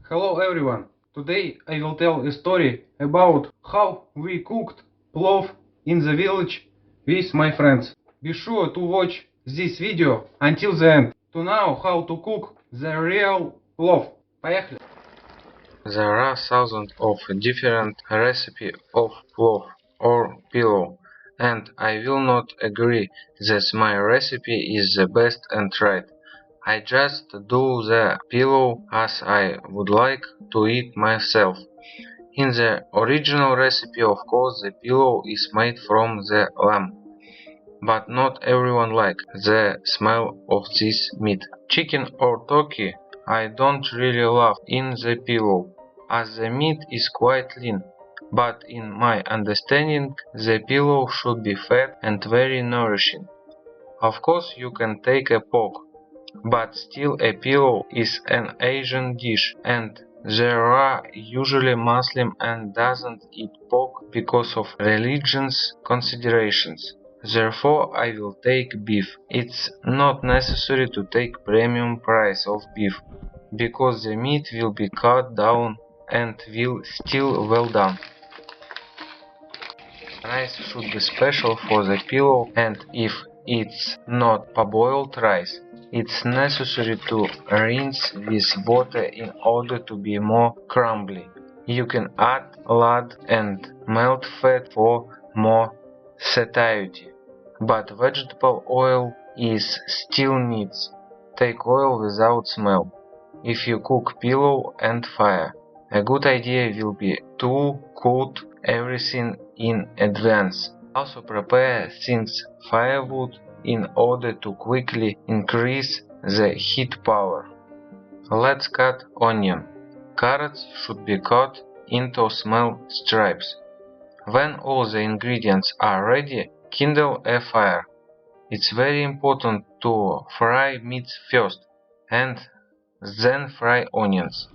Hello everyone, today I will tell a story about how we cooked plov in the village with my friends. Be sure to watch this video until the end to know how to cook the real plov. Поехали! There are thousands of different recipes of plov or pillau, and I will not agree that my recipe is the best and right. I just do the pillau as I would like to eat myself. In the original recipe, of course, the pillau is made from the lamb, but not everyone likes the smell of this meat. Chicken or turkey I don't really love in the pillau, as the meat is quite lean, but in my understanding the pillau should be fat and very nourishing. Of course you can take a pork, but still a pillau is an Asian dish, and there are usually Muslim and doesn't eat pork because of religious considerations. Therefore I will take beef. It's not necessary to take premium price of beef, because the meat will be cut down and will still well done. Rice should be special for the pillau, and if it's not parboiled rice, it's necessary to rinse with water in order to be more crumbly. You can add lard and melt fat for more satiety, but vegetable oil is still needs. Take oil without smell. If you cook pillau and fire, a good idea will be to cook everything in advance. Also prepare things firewood in order to quickly increase the heat power. Let's cut onion. Carrots should be cut into small strips. When all the ingredients are ready, kindle a fire. It's very important to fry meat first and then fry onions.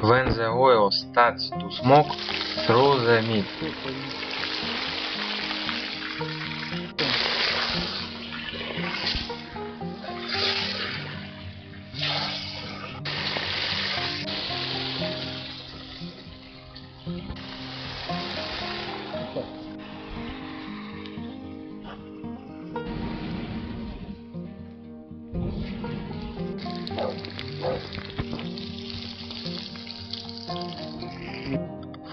When the oil starts to smoke, throw the meat.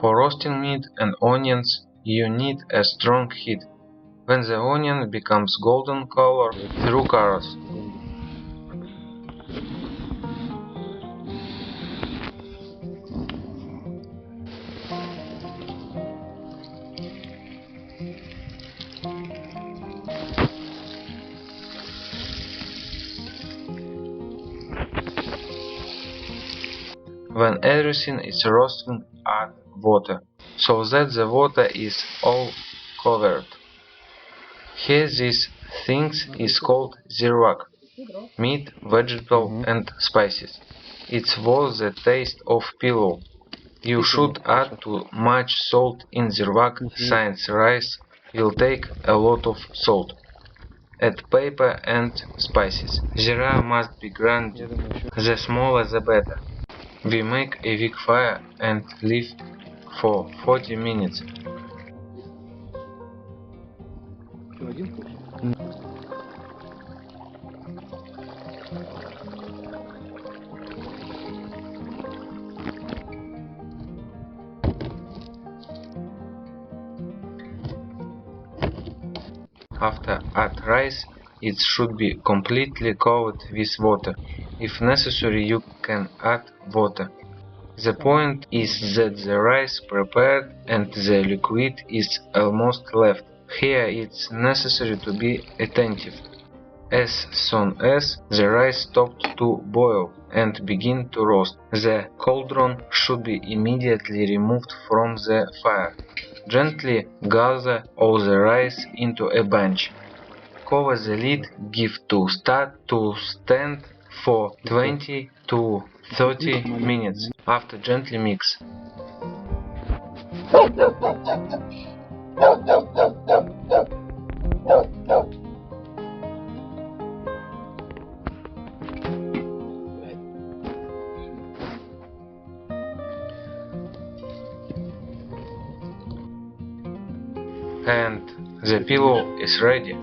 For roasting meat and onions, you need a strong heat. When the onion becomes golden color, throw carrots. When everything is roasting, add water, so that the water is all covered. Here this thing is called zirwak, meat, vegetable and spices. It's worth the taste of pillau. You should add too much salt in zirwak since rice will take a lot of salt. Add pepper and spices. Zira must be grinded, the smaller the better. We make a big fire and leave for 40 minutes. After add rice, it should be completely covered with water. If necessary, you can add water. The point is that the rice prepared and the liquid is almost left. Here it's necessary to be attentive. As soon as the rice stopped to boil and begin to roast, the cauldron should be immediately removed from the fire. Gently gather all the rice into a bunch. Cover the lid, give to stand for 20 to 30 minutes. After gently mix. And the pillow is ready.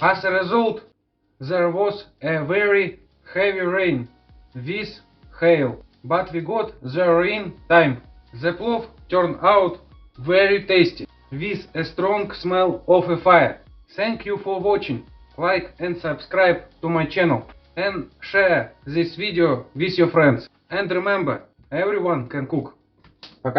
As a result, there was a very heavy rain with hail, but we got there in time. The plov turned out very tasty, with a strong smell of a fire. Thank you for watching. Like and subscribe to my channel, and share this video with your friends. And remember, everyone can cook.